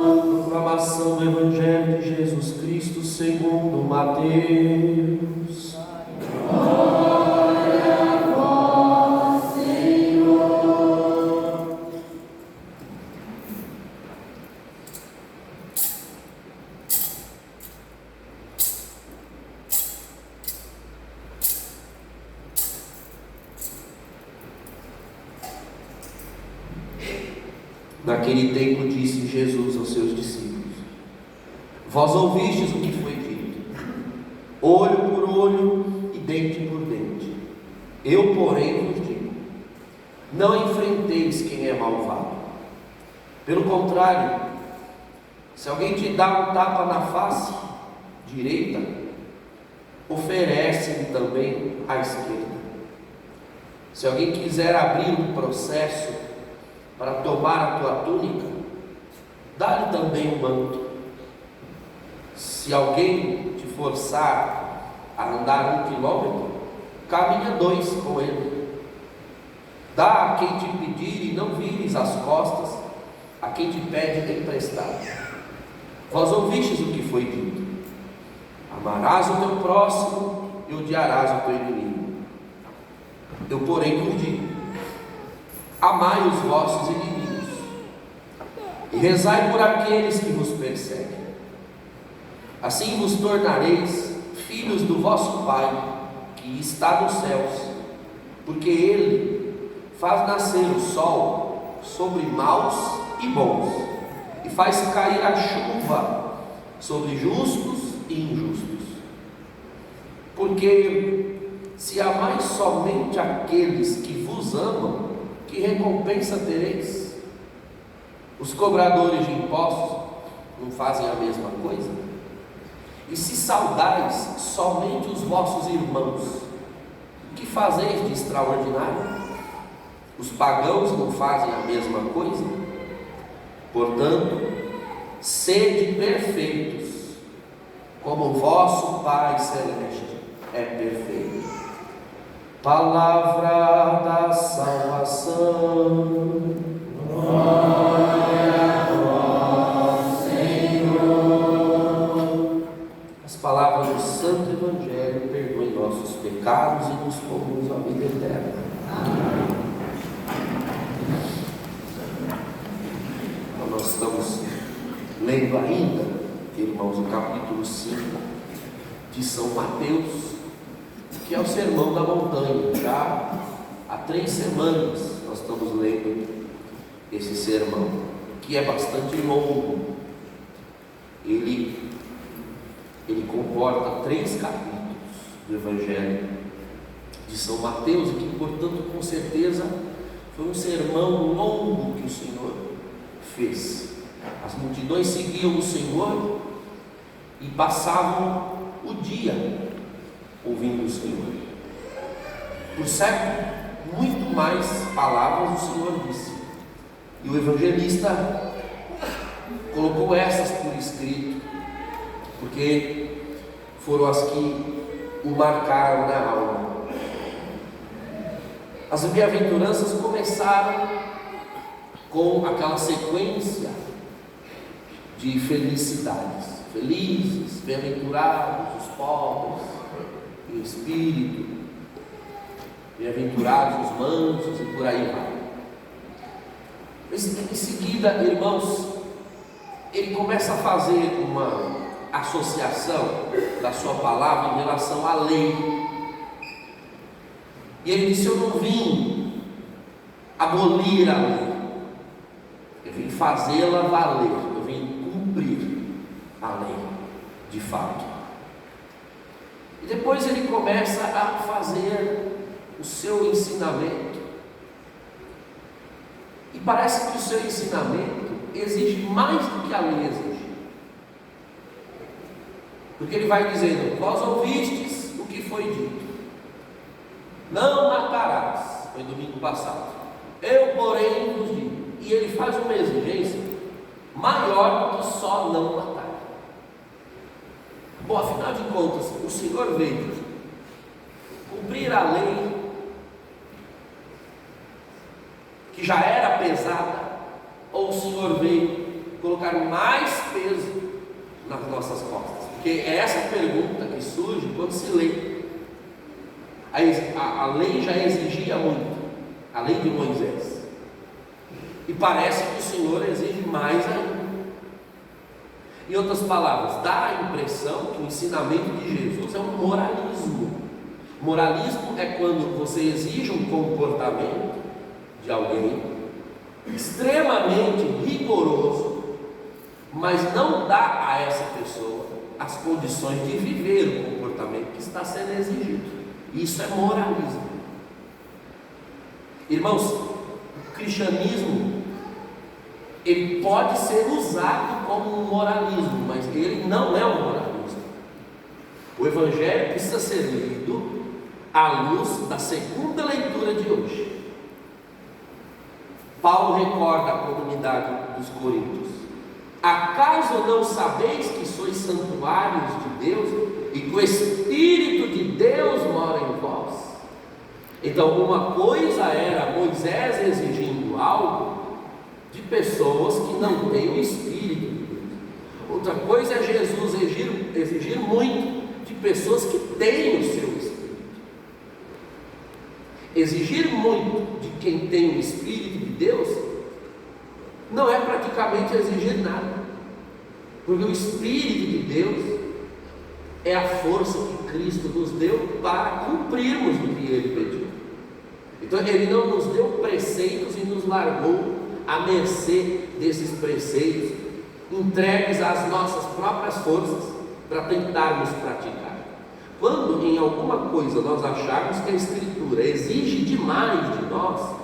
Proclamação do Evangelho de Jesus Cristo segundo Mateus. Glória a vós, Senhor. Naquele tempo disse Jesus aos seus discípulos: Vós ouvistes o que foi dito, olho por olho e dente por dente. Eu, porém, vos digo: não enfrenteis quem é malvado. Pelo contrário, se alguém te dá um tapa na face direita, oferece-lhe também a esquerda. Se alguém quiser abrir um processo para tomar a tua túnica, dá-lhe também um manto. Se alguém te forçar a andar 1 quilômetro, caminha 2 com ele. Dá a quem te pedir e não vires as costas a quem te pede emprestado. Vós ouvistes o que foi dito: amarás o teu próximo e odiarás o teu inimigo. Eu, porém, vos digo: amai os vossos inimigos e rezai por aqueles que vos perseguem. Assim vos tornareis filhos do vosso Pai que está nos céus, porque Ele faz nascer o sol sobre maus e bons, e faz cair a chuva sobre justos e injustos. Porque se amais somente aqueles que vos amam, que recompensa tereis? Os cobradores de impostos não fazem a mesma coisa? E se saudais somente os vossos irmãos, o que fazeis de extraordinário? Os pagãos não fazem a mesma coisa? Portanto, sede perfeitos, como o vosso Pai Celeste é perfeito. Palavra da salvação. Glória a vós, Senhor. As palavras do Santo Evangelho perdoem nossos pecados e nos conduz à vida eterna. Amém. Então, nós estamos lendo ainda, irmãos, o capítulo 5 de São Mateus, que é o Sermão da Montanha. Já há 3 semanas nós estamos lendo esse sermão, que é bastante longo. Ele comporta 3 capítulos do Evangelho de São Mateus, e que, portanto, com certeza foi um sermão longo que o Senhor fez. As multidões seguiam o Senhor e passavam o dia ouvindo o Senhor. Por certo, muito mais palavras o Senhor disse, e o evangelista colocou essas por escrito, porque foram as que o marcaram na alma. As bem-aventuranças começaram com aquela sequência de felicidades: felizes, bem-aventurados os pobres em espírito, bem-aventurados os mansos, e por aí vai. Mas em seguida, irmãos, ele começa a fazer uma associação da sua palavra em relação à lei. E ele disse: eu não vim abolir a lei, eu vim fazê-la valer, eu vim cumprir a lei de fato. E depois ele começa a fazer o seu ensinamento, e parece que o seu ensinamento exige mais do que a lei exige, porque ele vai dizendo: vós ouvistes o que foi dito, não matarás, foi domingo passado, eu porém vos digo. E ele faz uma exigência maior do que só não matar. Bom, afinal de contas, o Senhor veio cumprir a lei que já era pesada, ou o Senhor veio colocar mais peso nas nossas costas, porque é essa pergunta que surge quando se lê. A lei já exigia muito, a lei de Moisés, e parece que o Senhor exige mais ainda. Em outras palavras, dá a impressão que o ensinamento de Jesus é um moralismo. Moralismo é quando você exige um comportamento de alguém extremamente rigoroso, mas não dá a essa pessoa as condições de viver o comportamento que está sendo exigido. Isso é moralismo. Irmãos, o cristianismo, ele pode ser usado como um moralismo, mas ele não é um moralismo. O Evangelho precisa ser lido à luz da segunda leitura de hoje. Paulo recorda a comunidade dos Coríntios: acaso não sabeis que sois santuários de Deus e que o Espírito de Deus mora em vós? Então, uma coisa era Moisés exigindo algo de pessoas que não têm o Espírito de Deus. Outra coisa é Jesus exigir muito de pessoas que têm o seu Espírito. Exigir muito de quem tem o Espírito de Deus não é praticamente exigir nada, porque o Espírito de Deus é a força que Cristo nos deu para cumprirmos o que Ele pediu. Então Ele não nos deu preceitos e nos largou à mercê desses preceitos, entregues às nossas próprias forças para tentarmos praticar. Quando em alguma coisa nós acharmos que a Escritura exige demais de nós,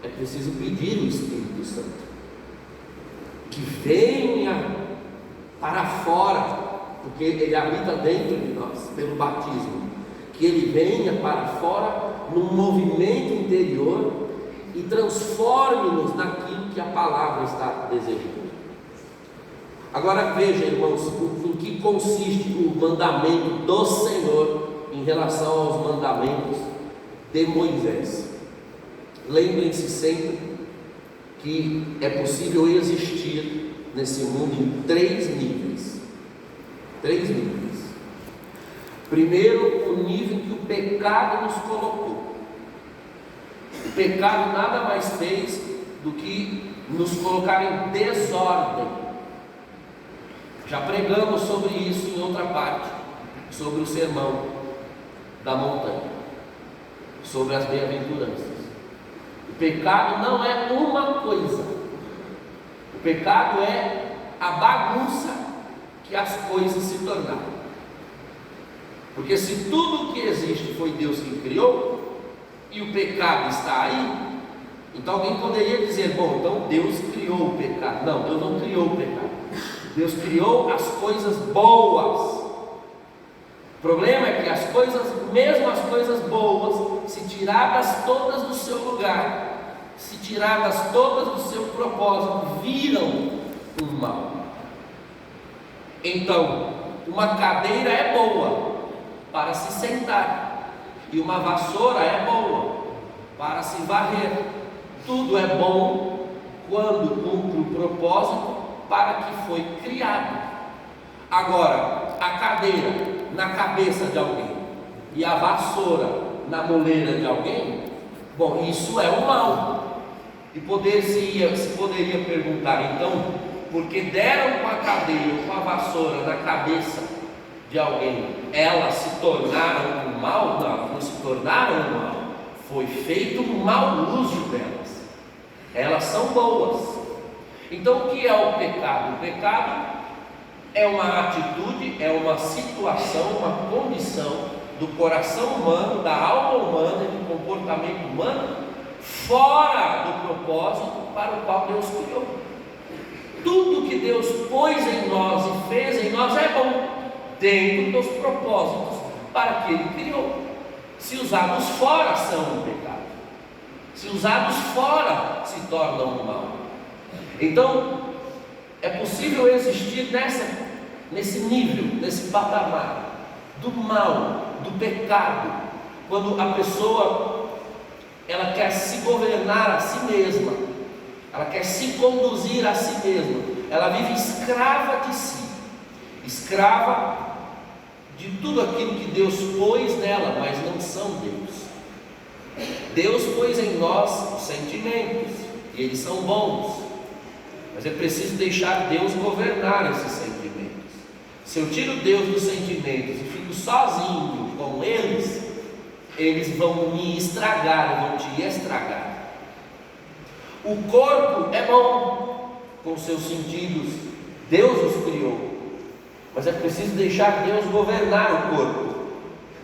é preciso pedir o Espírito Santo que venha para fora, porque Ele habita dentro de nós pelo batismo, que Ele venha para fora num movimento interior e transforme-nos naquilo que a palavra está desejando. Agora veja, irmãos, em que consiste o mandamento do Senhor em relação aos mandamentos de Moisés. Lembrem-se sempre que é possível existir nesse mundo em 3 níveis. 3 níveis. Primeiro, o nível em que o pecado nos colocou. O pecado nada mais fez do que nos colocar em desordem. Já pregamos sobre isso em outra parte, sobre o sermão da montanha, sobre as bem-aventuranças. O pecado não é uma coisa, o pecado é a bagunça que as coisas se tornaram. Porque se tudo o que existe foi Deus que criou, e o pecado está aí, então alguém poderia dizer: bom, então Deus criou o pecado. Não, Deus não criou o pecado. Deus criou as coisas boas. O problema é que as coisas, mesmo as coisas boas, se tiradas todas do seu lugar, se tiradas todas do seu propósito, viram um mal. Então, uma cadeira é boa para se sentar, e uma vassoura é boa para se varrer. Tudo é bom quando cumpre o propósito para que foi criado. Agora, a cadeira na cabeça de alguém e a vassoura na moleira de alguém, bom, isso é o mal. E se poderia perguntar, então, porque deram com a cadeira ou com a vassoura na cabeça de alguém, elas se tornaram um mal? Não, não se tornaram um mal. Foi feito um mau uso delas. Elas são boas. Então o que é o pecado? O pecado é uma atitude, é uma situação, uma condição do coração humano, da alma humana e do comportamento humano fora do propósito para o qual Deus criou. Tudo que Deus pôs em nós e fez em nós é bom, dentro dos propósitos para que Ele criou. Se usados fora, são um pecado. Se usados fora, se tornam um mal. Então, é possível existir nesse nível, nesse patamar do mal, do pecado, quando a pessoa ela quer se governar a si mesma, ela quer se conduzir a si mesma, ela vive escrava de si, escrava de tudo aquilo que Deus pôs nela, mas não são Deus. Deus pôs em nós os sentimentos, e eles são bons, mas é preciso deixar Deus governar esses sentimentos. Se eu tiro Deus dos sentimentos e fico sozinho com eles vão me estragar, vão te estragar. O corpo é bom, com seus sentidos, Deus os criou, mas é preciso deixar Deus governar o corpo.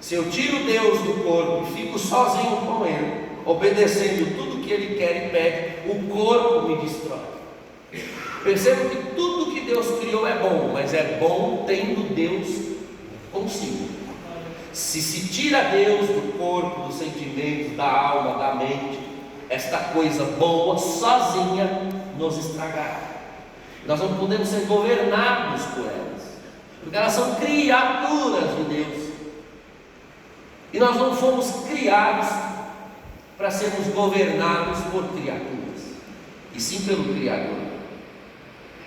Se eu tiro Deus do corpo e fico sozinho com Ele, obedecendo tudo que Ele quer e pede, o corpo me destrói. Percebo que tudo que Deus criou é bom, mas é bom tendo Deus consigo. Se tira Deus do corpo, dos sentimentos, da alma, da mente, esta coisa boa sozinha nos estragará. Nós não podemos ser governados por elas, porque elas são criaturas de Deus, e nós não fomos criados para sermos governados por criaturas, e sim pelo Criador.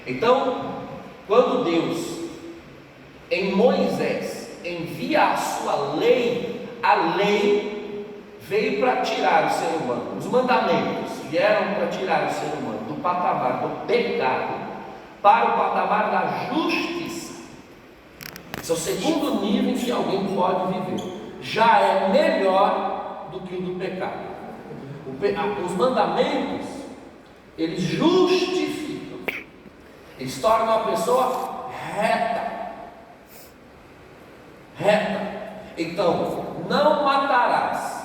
Então, quando Deus em Moisés envia a sua lei, a lei veio para tirar o ser humano, os mandamentos vieram para tirar o ser humano do patamar do pecado para o patamar da justiça. Esse é o segundo nível em que alguém pode viver. Já é melhor do que o do pecado. Os mandamentos, eles justificam, eles tornam a pessoa reta. Então, não matarás,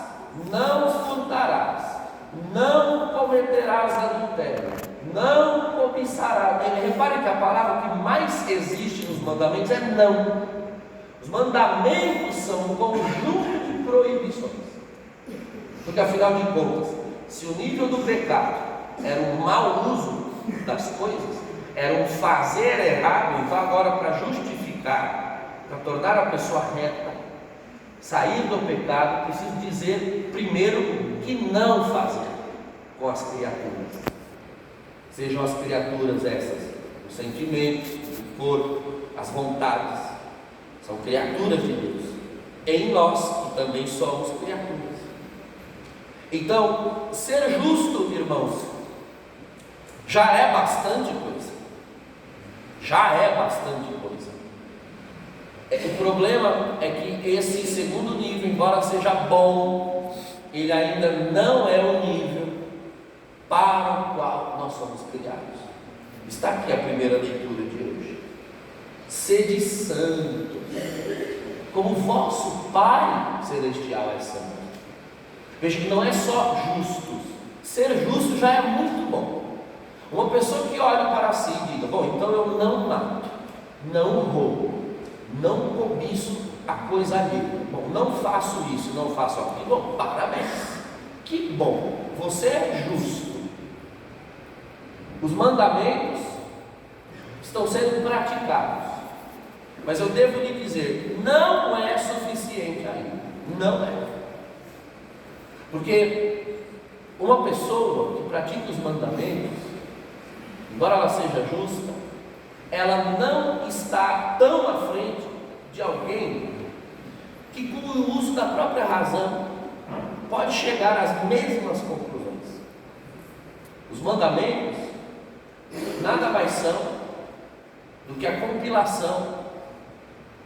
não furtarás, não cometerás adultério, não cobiçarás. Repare que a palavra que mais existe nos mandamentos é não. Os mandamentos são um conjunto de proibições, porque afinal de contas, se o nível do pecado era um mau uso das coisas, era um fazer errado, então agora para justificar, para tornar a pessoa reta, sair do pecado, preciso dizer primeiro o que não fazer com as criaturas. Sejam as criaturas essas, os sentimentos, o corpo, as vontades, são criaturas de Deus, em nós que também somos criaturas. Então, ser justo, irmãos, já é bastante coisa. Já é bastante coisa. O problema é que esse segundo nível, embora seja bom, ele ainda não é o nível para o qual nós somos criados. Está aqui a primeira leitura de hoje. Sede santos, como vosso Pai Celestial é santo. Veja que não é só justos. Ser justo já é muito bom. Uma pessoa que olha para si e diga: bom, então eu não mato, não roubo, não cobiço a coisa alheia, bom, não faço isso, não faço aquilo, bom, parabéns, que bom, você é justo. Os mandamentos estão sendo praticados, mas eu devo lhe dizer, não é suficiente ainda, não é. Porque uma pessoa que pratica os mandamentos, embora ela seja justa, ela não está tão à frente de alguém que, com o uso da própria razão, pode chegar às mesmas conclusões. Os mandamentos nada mais são do que a compilação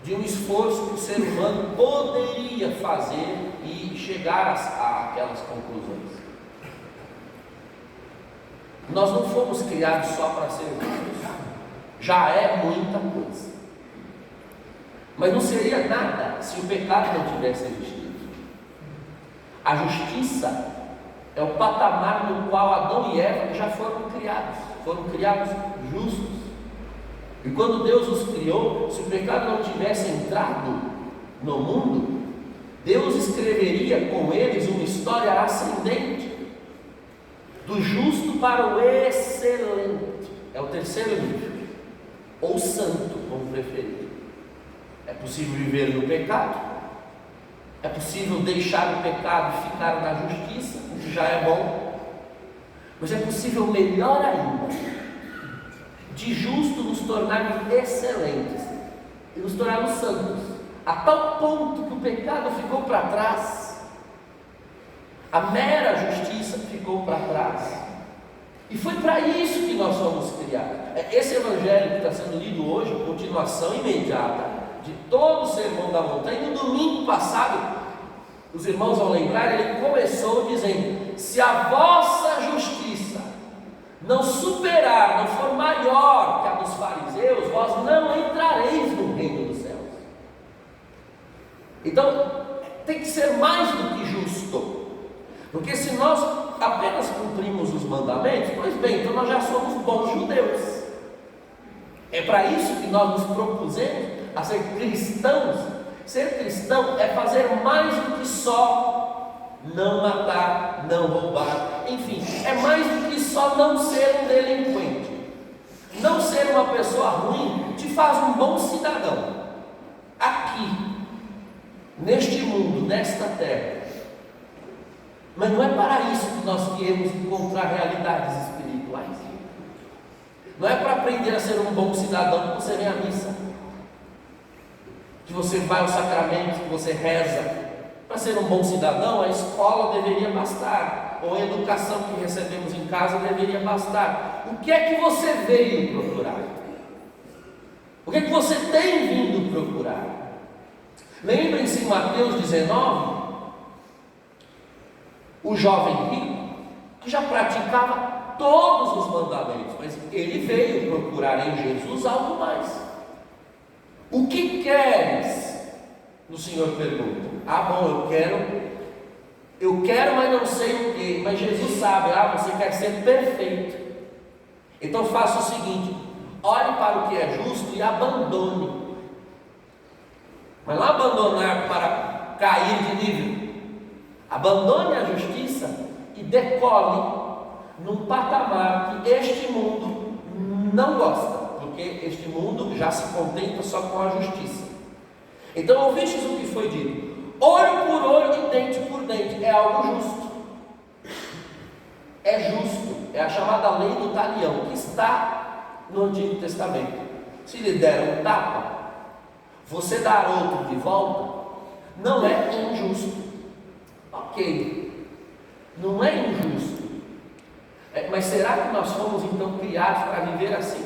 de um esforço que o ser humano poderia fazer e chegar a aquelas conclusões. Nós não fomos criados só para ser justos, já é muita coisa, mas não seria nada se o pecado não tivesse existido. A justiça é o patamar no qual Adão e Eva já foram criados justos. E quando Deus os criou, se o pecado não tivesse entrado no mundo, Deus escreveria com eles uma história ascendente, do justo para o excelente. É o terceiro nível, ou santo, como preferir. É possível viver no pecado, é possível deixar o pecado e ficar na justiça, o que já é bom, mas é possível melhor ainda, de justo nos tornarmos excelentes e nos tornarmos santos, a tal ponto que o pecado ficou para trás, a mera justiça ficou para trás, e foi para isso que nós fomos criados. Esse evangelho que está sendo lido hoje, continuação imediata de todo o sermão da montanha. No domingo passado, os irmãos vão lembrar, ele começou dizendo: se a vossa justiça não superar, não for maior que a dos fariseus, vós não entrareis no reino dos céus. Então, tem que ser mais do que justo, porque se nós apenas cumprimos os mandamentos, pois bem, então nós já somos bons judeus. É para isso que nós nos propusemos a ser cristãos. Ser cristão é fazer mais do que só não matar, não roubar, enfim, é mais do que só não ser um delinquente. Não ser uma pessoa ruim te faz um bom cidadão aqui, neste mundo, nesta terra. Mas não é para isso que nós viemos encontrar realidades espirituais. Não é para aprender a ser um bom cidadão que você vem à missa, que você vai aos sacramentos, que você reza. Para ser um bom cidadão, a escola deveria bastar, ou a educação que recebemos em casa deveria bastar. O que é que você veio procurar? O que é que você tem vindo procurar? Lembrem-se em Mateus 19, o jovem rico, que já praticava todos os mandamentos, mas ele veio procurar em Jesus algo mais. O que queres? O Senhor pergunta. Bom, eu quero, mas não sei o que. Mas Jesus sabe, você quer ser perfeito. Então faça o seguinte: olhe para o que é justo e abandone. Mas não abandonar para cair de nível. Abandone a justiça e decole num patamar que este mundo não gosta, porque este mundo já se contenta só com a justiça. Então, ouvistes o que foi dito: olho por olho e dente por dente. É algo justo. É justo. É a chamada lei do talião, que está no Antigo Testamento. Se lhe der um tapa, você dar outro de volta, não é injusto. Ok, não é injusto. Mas será que nós fomos então criados para viver assim?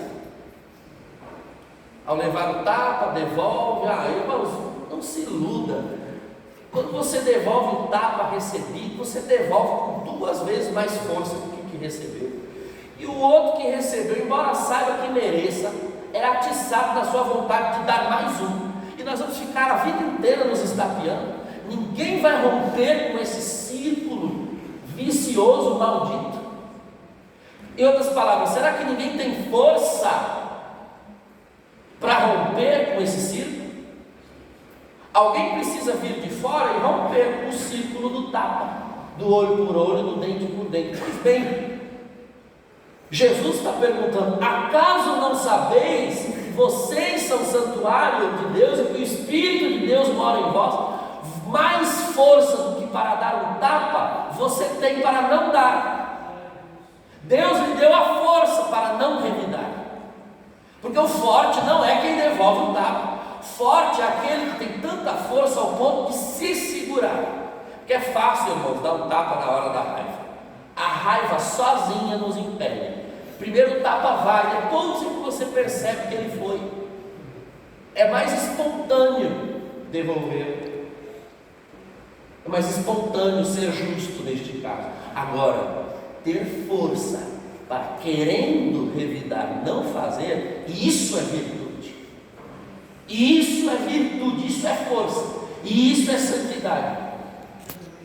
Ao levar o tapa, devolve. Irmãos, não se iluda. Quando você devolve o tapa recebido, você devolve com 2 vezes mais força do que recebeu. E o outro que recebeu, embora saiba que mereça, é atiçado na sua vontade de dar mais um. E nós vamos ficar a vida inteira nos estapeando. Ninguém vai romper com esse círculo vicioso, maldito. Em outras palavras, será que ninguém tem força para romper com esse círculo? Alguém precisa vir de fora e romper o círculo do tapa, do olho por olho, do dente por dente. Pois bem, Jesus está perguntando: acaso não sabeis que vocês são santuário de Deus e que o Espírito de Deus mora em vós? Mais força do que para dar um tapa você tem para não dar. Deus lhe deu a força para não revidar, porque o forte não é quem devolve o tapa. Forte é aquele que tem tanta força ao ponto de se segurar. Porque é fácil, irmãos, dar um tapa na hora da raiva. A raiva sozinha nos impede. Primeiro o tapa vai, depois que você percebe que ele foi. É mais espontâneo devolver. É mais espontâneo ser justo neste caso. Agora, ter força para, querendo revidar, não fazer, isso é virtude. Isso é virtude, isso é força, e isso é santidade.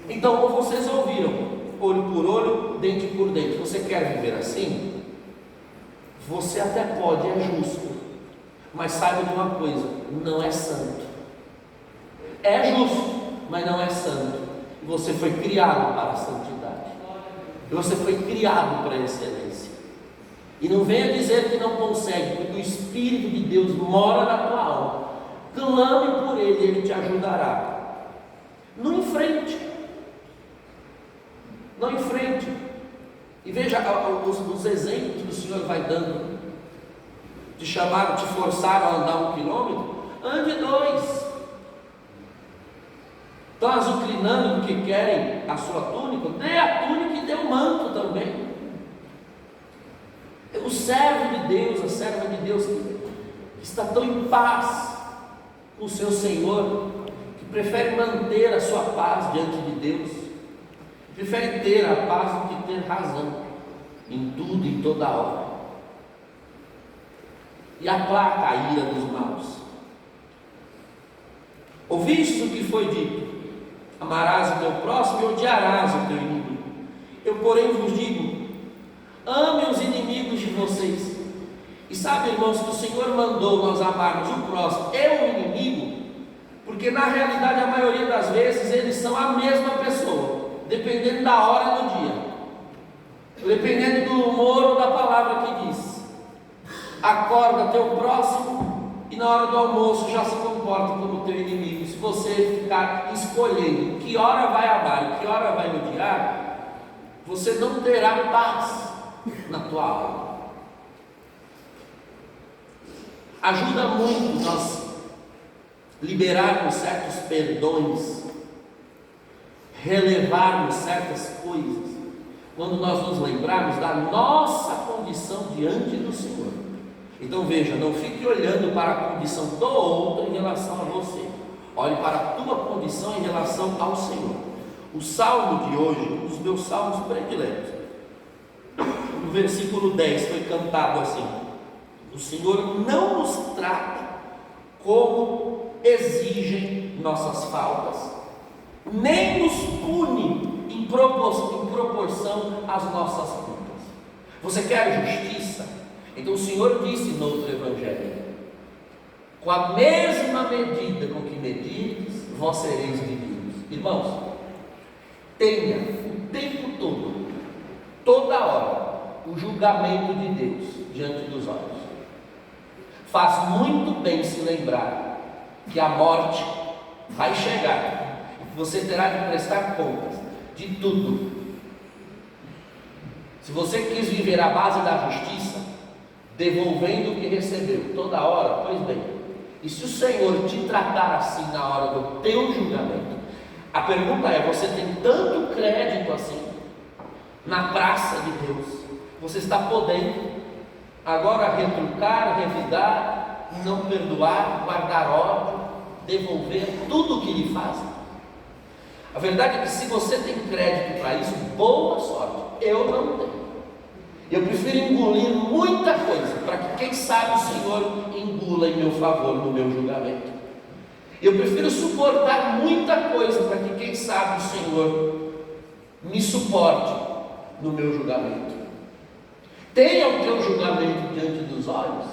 Então, como vocês ouviram, olho por olho, dente por dente. Você quer viver assim? Você até pode, é justo, mas saiba de uma coisa: não é santo. É justo, mas não é santo. E você foi criado para a santidade. E você foi criado para a excelência. E não venha dizer que não consegue, porque o Espírito de Deus mora na tua alma. Clame por Ele, Ele te ajudará. Não enfrente. Não enfrente. E veja os exemplos que o Senhor vai dando. Te chamaram, te forçaram a andar 1 quilômetro? Ande 2. Estão azucrinando porque querem a sua túnica? Dê a túnica e dê o manto também. O servo de Deus, a serva de Deus, que está tão em paz com o seu Senhor, que prefere manter a sua paz diante de Deus, prefere ter a paz do que ter razão em tudo e toda hora, e aplaca a ira dos maus. Ouvistes o que foi dito: amarás o teu próximo e odiarás o teu inimigo. Eu, porém, vos digo: amem os inimigos de vocês. E sabe, irmãos, que o Senhor mandou nós amarmos o próximo e o inimigo, porque na realidade a maioria das vezes eles são a mesma pessoa, dependendo da hora do dia, dependendo do humor ou da palavra que diz. Acorda teu próximo e na hora do almoço já se comporta como teu inimigo. Se você ficar escolhendo que hora vai amar e que hora vai odiar, você não terá paz na tua alma. Ajuda muito nós liberarmos certos perdões, relevarmos certas coisas, quando nós nos lembrarmos da nossa condição diante do Senhor. Então veja, não fique olhando para a condição do outro em relação a você, olhe para a tua condição em relação ao Senhor. O salmo de hoje, um dos meus salmos prediletos, no versículo 10 foi cantado assim: o Senhor não nos trata como exigem nossas faltas, nem nos pune em proporção às nossas culpas. Você quer justiça? Então o Senhor disse no outro evangelho: com a mesma medida com que medirdes, vós sereis medidos. Irmãos, tenha o tempo todo, toda hora, o julgamento de Deus diante dos olhos. Faz muito bem se lembrar que a morte vai chegar e que você terá de prestar contas de tudo. Se você quis viver à base da justiça, devolvendo o que recebeu toda hora, pois bem, e se o Senhor te tratar assim na hora do teu julgamento, a pergunta é: você tem tanto crédito assim na praça de Deus? Você está podendo agora retrucar, revidar, não perdoar, guardar ódio, devolver tudo o que lhe fazem? A verdade é que se você tem crédito para isso, boa sorte. Eu não tenho. Eu prefiro engolir muita coisa, para que quem sabe o Senhor engula em meu favor no meu julgamento. Eu prefiro suportar muita coisa, para que quem sabe o Senhor me suporte no meu julgamento. Tenha o teu julgamento diante dos olhos,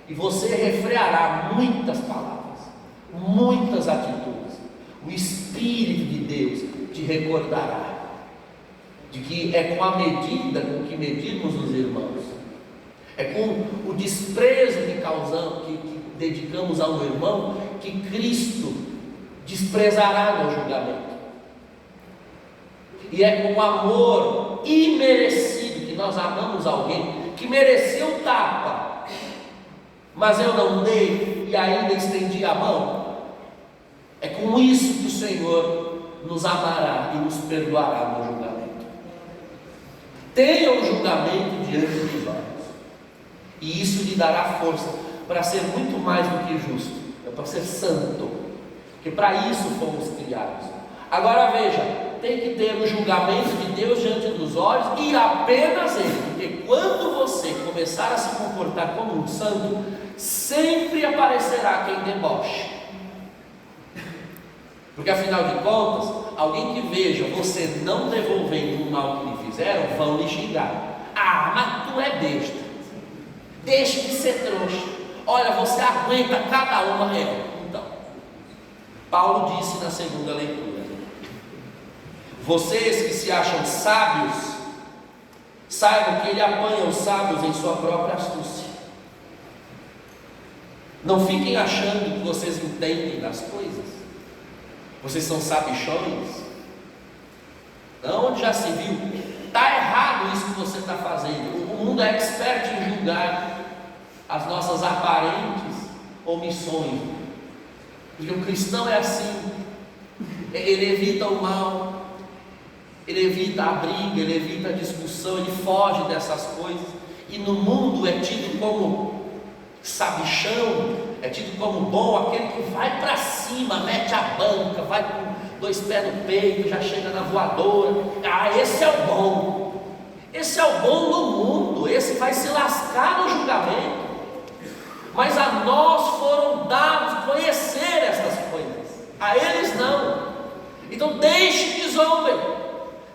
e você refreará muitas palavras, muitas atitudes. O Espírito de Deus te recordará de que é com a medida com que medirmos os irmãos, é com o desprezo que causamos, que dedicamos ao irmão, que Cristo desprezará no julgamento. E é com o amor imerecido que nós amamos alguém que mereceu tapa, mas eu não dei e ainda estendi a mão. É com isso que o Senhor nos amará e nos perdoará no julgamento. Tenha o julgamento diante dos olhos, e isso lhe dará força para ser muito mais do que justo, para ser santo, porque para isso fomos criados. Agora veja, tem que ter o julgamento de Deus diante dos olhos, e apenas Ele, porque quando você começar a se comportar como um santo, sempre aparecerá quem deboche. Porque afinal de contas, alguém que veja você não devolvendo o mal que lhe fizeram, vão lhe xingar. Ah, mas tu é besta, deixa de ser trouxa, olha, você aguenta cada uma. Então, Paulo disse na segunda leitura: vocês que se acham sábios, saibam que ele apanha os sábios em sua própria astúcia. Não fiquem achando que vocês entendem das coisas. Vocês são sabichões? Não, onde já se viu? Está errado isso que você está fazendo. O mundo é expert em julgar. as nossas aparentes omissões. Porque o cristão é assim, ele evita o mal, ele evita a briga, ele evita a discussão, ele foge dessas coisas. E no mundo é tido como sabichão, é tido como bom aquele que vai para cima, mete a banca, vai com 2 pés no peito, já chega na voadora. Esse é o bom. Esse é o bom do mundo, esse vai se lascar no julgamento. Mas a nós foram dados conhecer essas coisas, a eles não. Então deixe que zombem,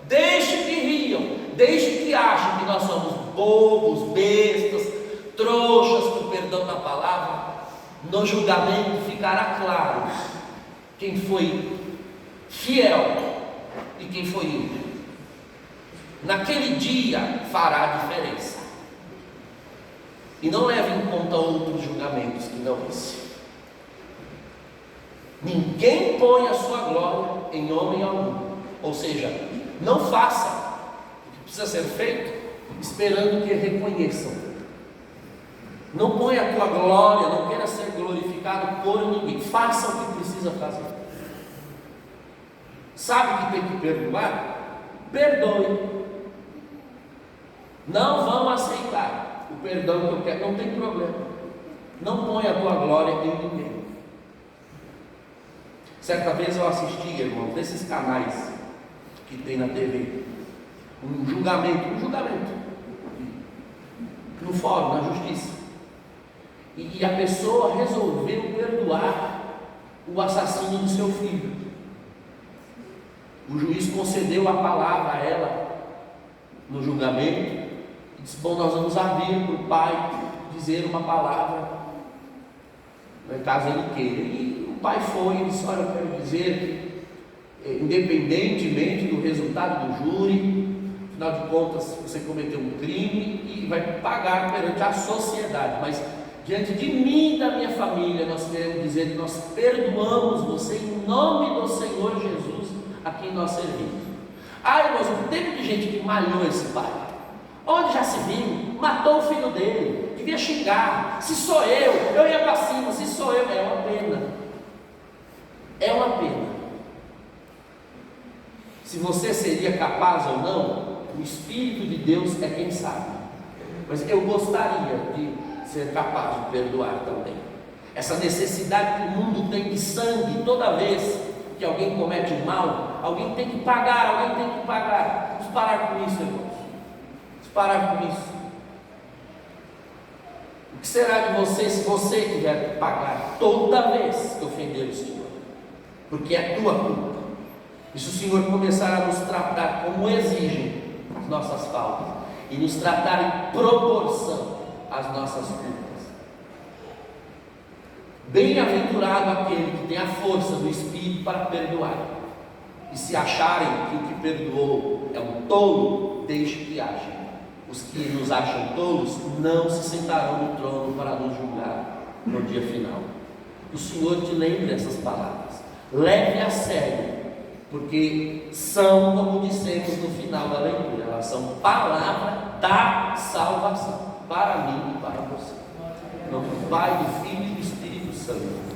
deixe que riam, deixe que achem que nós somos bobos, bestas, trouxas, com perdão da palavra. No julgamento ficará claro quem foi fiel e quem foi ímpio. Naquele dia fará a diferença. E não leve em conta outros julgamentos que não esse. Ninguém põe a sua glória em homem algum. Ou seja, não faça o que precisa ser feito esperando que reconheçam. Não ponha a tua glória, não queira ser glorificado por ninguém. Faça o que precisa fazer. Sabe que tem que perdoar? Perdoe. Não vão aceitar o perdão que eu quero, não tem problema. Não ponha a tua glória em ninguém. Certa vez eu assisti, irmão, desses canais que tem na TV, um julgamento no fórum, na justiça, e a pessoa resolveu perdoar o assassino do seu filho. O juiz concedeu a palavra a ela no julgamento e disse: bom, nós vamos abrir para o pai dizer uma palavra, caso ele queira. E o pai foi e disse: olha, eu quero dizer que, independentemente do resultado do júri, afinal de contas você cometeu um crime e vai pagar perante a sociedade, mas diante de mim e da minha família nós queremos dizer que nós perdoamos você em nome do Senhor Jesus a quem nós servimos. Irmãos, o tempo de gente que malhou esse pai, onde já se viu, matou o filho dele, devia xingar. Se sou eu ia para cima. Se sou eu, é uma pena. É uma pena. Se você seria capaz ou não, o Espírito de Deus é quem sabe. Mas eu gostaria de ser capaz de perdoar também. Essa necessidade que o mundo tem de sangue, toda vez que alguém comete um mal, alguém tem que pagar. Vamos parar com isso, irmãos. Vamos parar com isso. O que será de você se você tiver que pagar toda vez que ofender o Senhor? Porque é tua culpa. E se o Senhor começar a nos tratar como exigem as nossas faltas e nos tratar em proporção às nossas culpas, bem-aventurado aquele que tem a força do Espírito para perdoar. E se acharem que o que perdoou é um tolo, deixe que achem. Os que nos acham tolos não se sentarão no trono para nos julgar no dia final. O Senhor te lembre essas palavras, leve a sério, porque são, como dissemos no final da leitura, elas são palavra da salvação para mim e para você. Em nome do Pai, do Filho e do Espírito Santo.